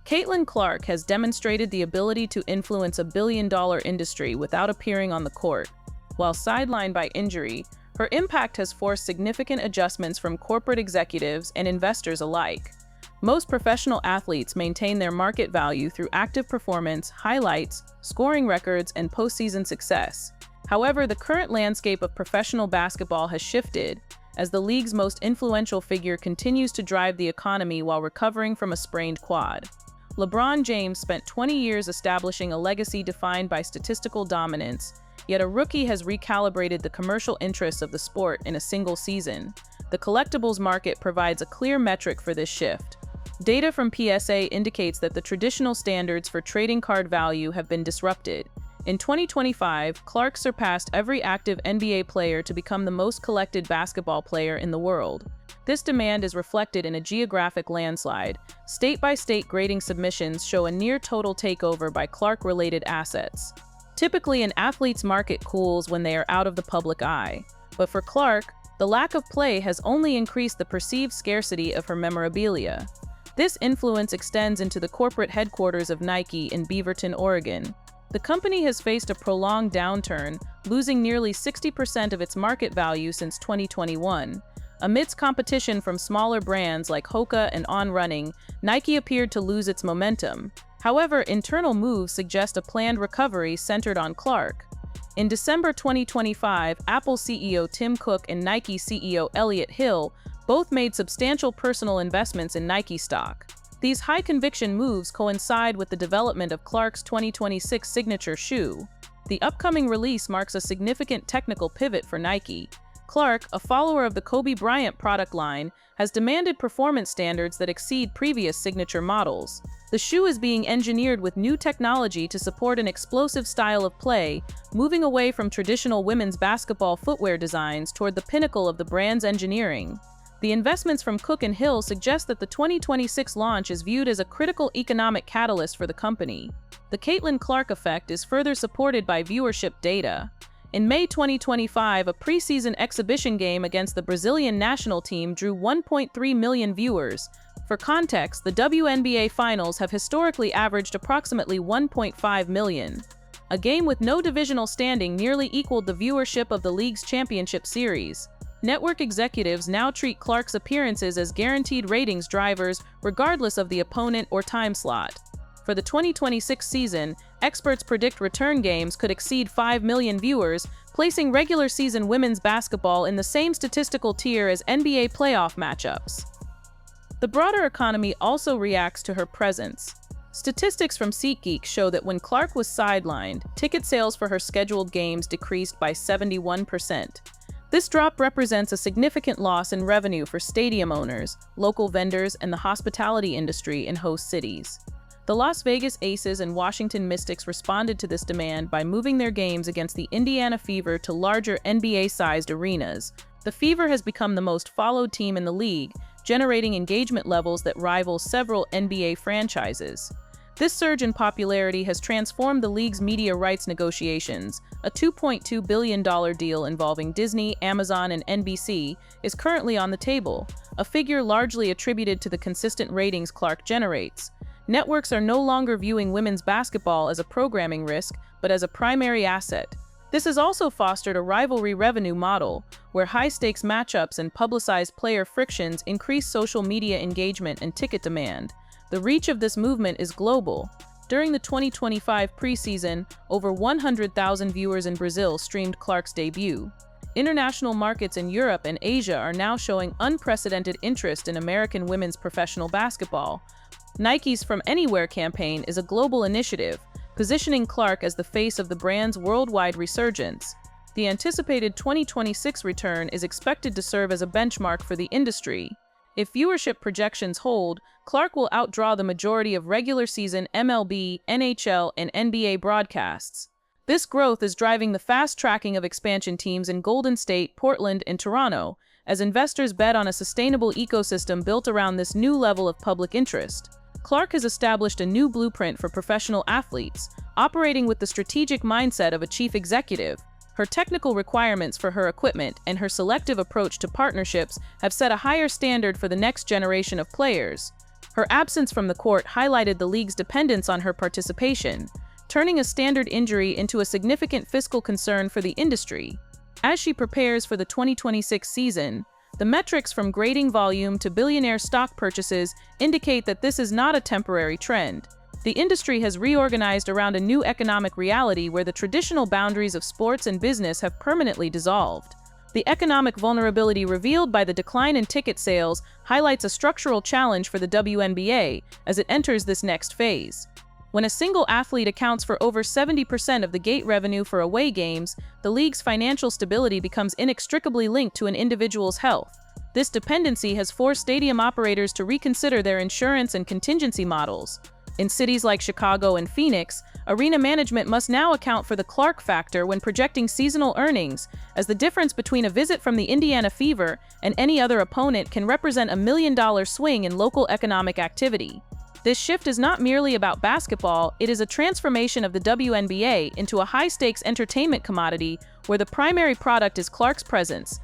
Caitlin Clark has demonstrated the ability to influence a billion-dollar industry without appearing on the court. While sidelined by injury, her impact has forced significant adjustments from corporate executives and investors alike. Most professional athletes maintain their market value through active performance, highlights, scoring records, and postseason success. However, the current landscape of professional basketball has shifted, as the league's most influential figure continues to drive the economy while recovering from a sprained quad. LeBron James spent 20 years establishing a legacy defined by statistical dominance, yet a rookie has recalibrated the commercial interests of the sport in a single season. The collectibles market provides a clear metric for this shift. Data from PSA indicates that the traditional standards for trading card value have been disrupted. In 2025, Clark surpassed every active NBA player to become the most collected basketball player in the world. This demand is reflected in a geographic landslide. State-by-state grading submissions show a near-total takeover by Clark-related assets. Typically, an athlete's market cools when they are out of the public eye. But for Clark, the lack of play has only increased the perceived scarcity of her memorabilia. This influence extends into the corporate headquarters of Nike in Beaverton, Oregon. The company has faced a prolonged downturn, losing nearly 60% of its market value since 2021. Amidst competition from smaller brands like Hoka and On Running, Nike appeared to lose its momentum. However, internal moves suggest a planned recovery centered on Clark. In December 2025, Apple CEO Tim Cook and Nike CEO Elliot both made substantial personal investments in Nike stock. These high-conviction moves coincide with the development of Clark's 2026 signature shoe. The upcoming release marks a significant technical pivot for Nike. Clark, a follower of the Kobe Bryant product line, has demanded performance standards that exceed previous signature models. The shoe is being engineered with new technology to support an explosive style of play, moving away from traditional women's basketball footwear designs toward the pinnacle of the brand's engineering. The investments from Cook and Hill suggest that the 2026 launch is viewed as a critical economic catalyst for the company. The Caitlin Clark effect is further supported by viewership data. In May 2025, a preseason exhibition game against the Brazilian national team drew 1.3 million viewers. For context, the WNBA Finals have historically averaged approximately 1.5 million. A game with no divisional standing nearly equaled the viewership of the league's championship series. Network executives now treat Clark's appearances as guaranteed ratings drivers, regardless of the opponent or time slot. For the 2026 season, experts predict return games could exceed 5 million viewers, placing regular season women's basketball in the same statistical tier as NBA playoff matchups. The broader economy also reacts to her presence. Statistics from SeatGeek show that when Clark was sidelined, ticket sales for her scheduled games decreased by 71%. This drop represents a significant loss in revenue for stadium owners, local vendors, and the hospitality industry in host cities. The Las Vegas Aces and Washington Mystics responded to this demand by moving their games against the Indiana Fever to larger NBA-sized arenas. The Fever has become the most followed team in the league, generating engagement levels that rival several NBA franchises. This surge in popularity has transformed the league's media rights negotiations. A $2.2 billion deal involving Disney, Amazon, and NBC is currently on the table, a figure largely attributed to the consistent ratings Clark generates. Networks are no longer viewing women's basketball as a programming risk, but as a primary asset. This has also fostered a rivalry revenue model, where high-stakes matchups and publicized player frictions increase social media engagement and ticket demand. The reach of this movement is global. During the 2025 preseason, over 100,000 viewers in Brazil streamed Clark's debut. International markets in Europe and Asia are now showing unprecedented interest in American women's professional basketball. Nike's From Anywhere campaign is a global initiative, positioning Clark as the face of the brand's worldwide resurgence. The anticipated 2026 return is expected to serve as a benchmark for the industry. If viewership projections hold, Clark will outdraw the majority of regular season MLB, NHL, and NBA broadcasts. This growth is driving the fast tracking of expansion teams in Golden State, Portland, and Toronto, as investors bet on a sustainable ecosystem built around this new level of public interest. Clark has established a new blueprint for professional athletes, operating with the strategic mindset of a chief executive. Her technical requirements for her equipment and her selective approach to partnerships have set a higher standard for the next generation of players. Her absence from the court highlighted the league's dependence on her participation, turning a standard injury into a significant fiscal concern for the industry. As she prepares for the 2026 season, the metrics from grading volume to billionaire stock purchases indicate that this is not a temporary trend. The industry has reorganized around a new economic reality where the traditional boundaries of sports and business have permanently dissolved. The economic vulnerability revealed by the decline in ticket sales highlights a structural challenge for the WNBA as it enters this next phase. When a single athlete accounts for over 70% of the gate revenue for away games, the league's financial stability becomes inextricably linked to an individual's health. This dependency has forced stadium operators to reconsider their insurance and contingency models. In cities like Chicago and Phoenix, arena management must now account for the Clark factor when projecting seasonal earnings, as the difference between a visit from the Indiana Fever and any other opponent can represent a $1 million swing in local economic activity. This shift is not merely about basketball, it is a transformation of the WNBA into a high-stakes entertainment commodity where the primary product is Clark's presence.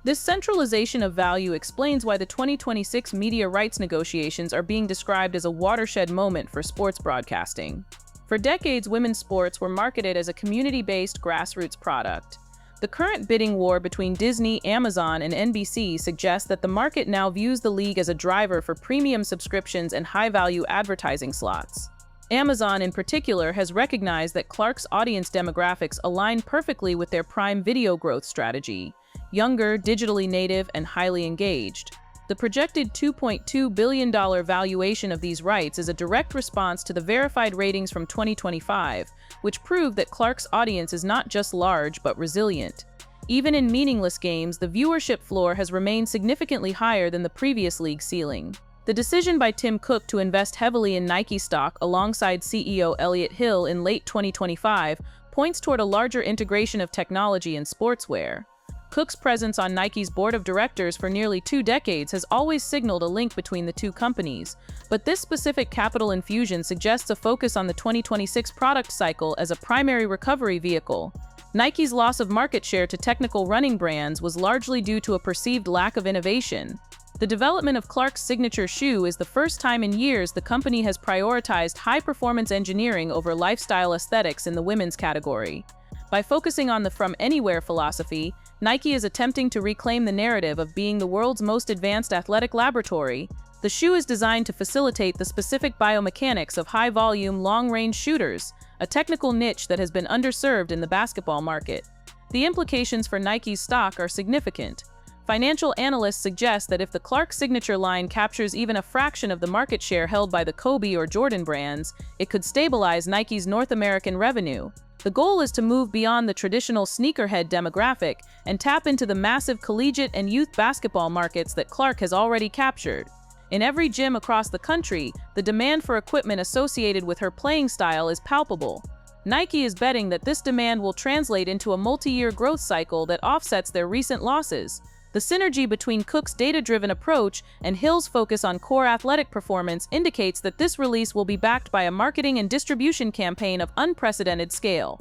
This centralization of value explains why the 2026 media rights negotiations are being described as a watershed moment for sports broadcasting. For decades, women's sports were marketed as a community-based grassroots product. The current bidding war between Disney, Amazon, and NBC suggests that the market now views the league as a driver for premium subscriptions and high-value advertising slots. Amazon, in particular, has recognized that Clark's audience demographics align perfectly with their Prime Video growth strategy: younger, digitally native, and highly engaged. The projected $2.2 billion valuation of these rights is a direct response to the verified ratings from 2025, which prove that Clark's audience is not just large but resilient. Even in meaningless games, the viewership floor has remained significantly higher than the previous league ceiling. The decision by Tim Cook to invest heavily in Nike stock alongside CEO Elliot Hill in late 2025 points toward a larger integration of technology and sportswear. Cook's presence on Nike's board of directors for nearly 2 decades has always signaled a link between the two companies, but this specific capital infusion suggests a focus on the 2026 product cycle as a primary recovery vehicle. Nike's loss of market share to technical running brands was largely due to a perceived lack of innovation. The development of Clark's signature shoe is the first time in years the company has prioritized high-performance engineering over lifestyle aesthetics in the women's category. By focusing on the From Anywhere philosophy, Nike is attempting to reclaim the narrative of being the world's most advanced athletic laboratory. The shoe is designed to facilitate the specific biomechanics of high-volume, long-range shooters, a technical niche that has been underserved in the basketball market. The implications for Nike's stock are significant. Financial analysts suggest that if the Clark signature line captures even a fraction of the market share held by the Kobe or Jordan brands, it could stabilize Nike's North American revenue. The goal is to move beyond the traditional sneakerhead demographic and tap into the massive collegiate and youth basketball markets that Clark has already captured. In every gym across the country, the demand for equipment associated with her playing style is palpable. Nike is betting that this demand will translate into a multi-year growth cycle that offsets their recent losses. The synergy between Cook's data-driven approach and Hill's focus on core athletic performance indicates that this release will be backed by a marketing and distribution campaign of unprecedented scale.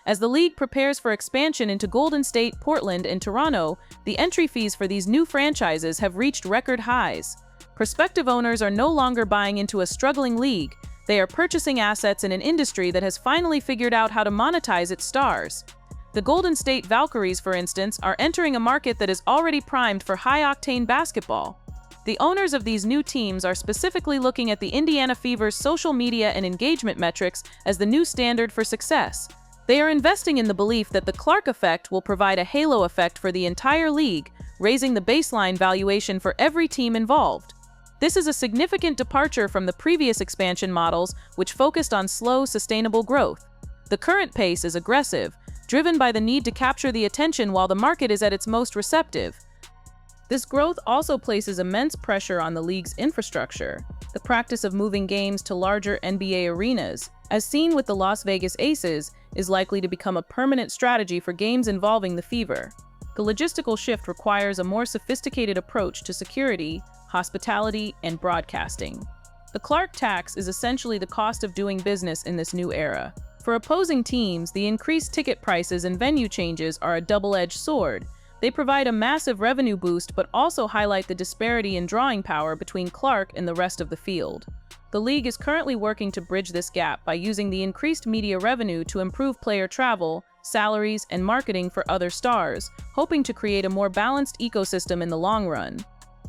As the league prepares for expansion into Golden State, Portland, and Toronto, the entry fees for these new franchises have reached record highs. Prospective owners are no longer buying into a struggling league. They are purchasing assets in an industry that has finally figured out how to monetize its stars. The Golden State Valkyries, for instance, are entering a market that is already primed for high-octane basketball. The owners of these new teams are specifically looking at the Indiana Fever's social media and engagement metrics as the new standard for success. They are investing in the belief that the Clark effect will provide a halo effect for the entire league, raising the baseline valuation for every team involved. This is a significant departure from the previous expansion models, which focused on slow, sustainable growth. The current pace is aggressive, driven by the need to capture the attention while the market is at its most receptive. This growth also places immense pressure on the league's infrastructure. The practice of moving games to larger NBA arenas, as seen with the Las Vegas Aces, is likely to become a permanent strategy for games involving the Fever. The logistical shift requires a more sophisticated approach to security, hospitality, and broadcasting. The Clark tax is essentially the cost of doing business in this new era. For opposing teams, the increased ticket prices and venue changes are a double-edged sword. They provide a massive revenue boost but also highlight the disparity in drawing power between Clark and the rest of the field. The league is currently working to bridge this gap by using the increased media revenue to improve player travel, salaries, and marketing for other stars, hoping to create a more balanced ecosystem in the long run.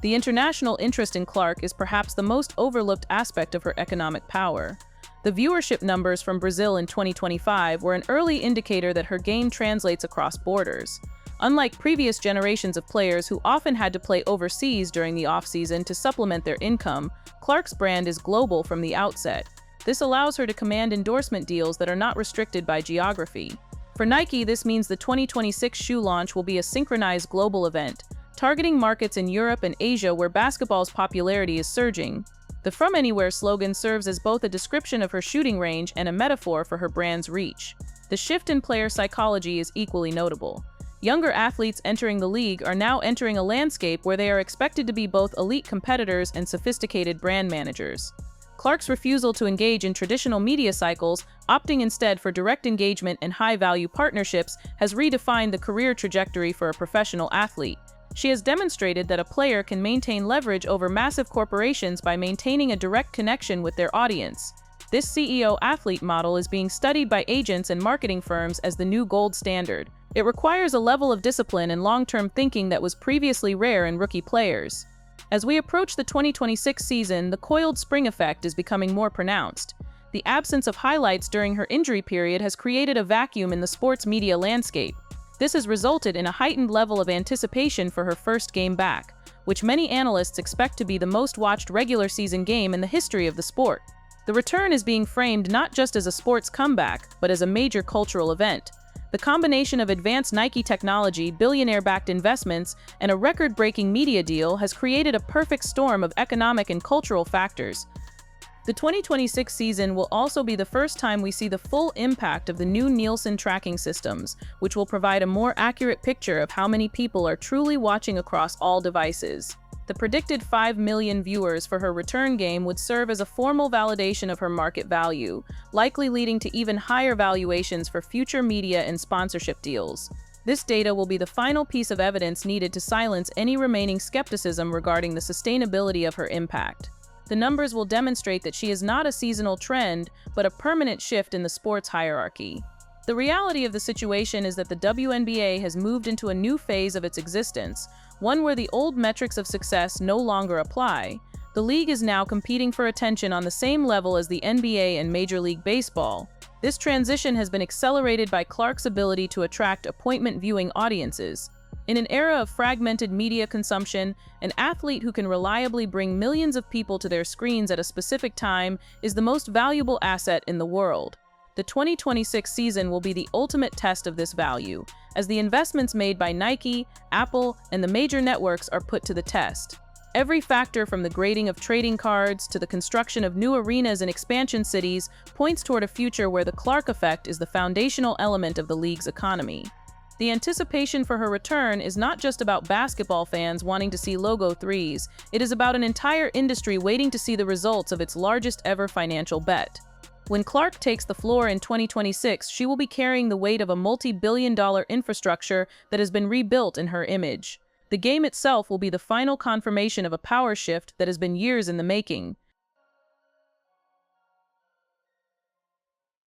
The international interest in Clark is perhaps the most overlooked aspect of her economic power. The viewership numbers from Brazil in 2025 were an early indicator that her game translates across borders. Unlike previous generations of players who often had to play overseas during the off-season to supplement their income, Clark's brand is global from the outset. This allows her to command endorsement deals that are not restricted by geography. For Nike, this means the 2026 shoe launch will be a synchronized global event, targeting markets in Europe and Asia where basketball's popularity is surging. The From Anywhere slogan serves as both a description of her shooting range and a metaphor for her brand's reach. The shift in player psychology is equally notable. Younger athletes entering the league are now entering a landscape where they are expected to be both elite competitors and sophisticated brand managers. Clark's refusal to engage in traditional media cycles, opting instead for direct engagement and high-value partnerships, has redefined the career trajectory for a professional athlete. She has demonstrated that a player can maintain leverage over massive corporations by maintaining a direct connection with their audience. This CEO-athlete model is being studied by agents and marketing firms as the new gold standard. It requires a level of discipline and long-term thinking that was previously rare in rookie players. As we approach the 2026 season, the coiled spring effect is becoming more pronounced. The absence of highlights during her injury period has created a vacuum in the sports media landscape. This has resulted in a heightened level of anticipation for her first game back, which many analysts expect to be the most watched regular season game in the history of the sport. The return is being framed not just as a sports comeback, but as a major cultural event. The combination of advanced Nike technology, billionaire-backed investments, and a record-breaking media deal has created a perfect storm of economic and cultural factors. The 2026 season will also be the first time we see the full impact of the new Nielsen tracking systems, which will provide a more accurate picture of how many people are truly watching across all devices. The predicted 5 million viewers for her return game would serve as a formal validation of her market value, likely leading to even higher valuations for future media and sponsorship deals. This data will be the final piece of evidence needed to silence any remaining skepticism regarding the sustainability of her impact. The numbers will demonstrate that she is not a seasonal trend, but a permanent shift in the sports hierarchy. The reality of the situation is that the WNBA has moved into a new phase of its existence, one where the old metrics of success no longer apply. The league is now competing for attention on the same level as the NBA and Major League Baseball. This transition has been accelerated by Clark's ability to attract appointment viewing audiences. In an era of fragmented media consumption, an athlete who can reliably bring millions of people to their screens at a specific time is the most valuable asset in the world. The 2026 season will be the ultimate test of this value, as the investments made by Nike, Apple, and the major networks are put to the test. Every factor from the grading of trading cards to the construction of new arenas in expansion cities points toward a future where the Clark effect is the foundational element of the league's economy. The anticipation for her return is not just about basketball fans wanting to see logo threes, it is about an entire industry waiting to see the results of its largest ever financial bet. When Clark takes the floor in 2026, she will be carrying the weight of a multi-billion-dollar infrastructure that has been rebuilt in her image. The game itself will be the final confirmation of a power shift that has been years in the making.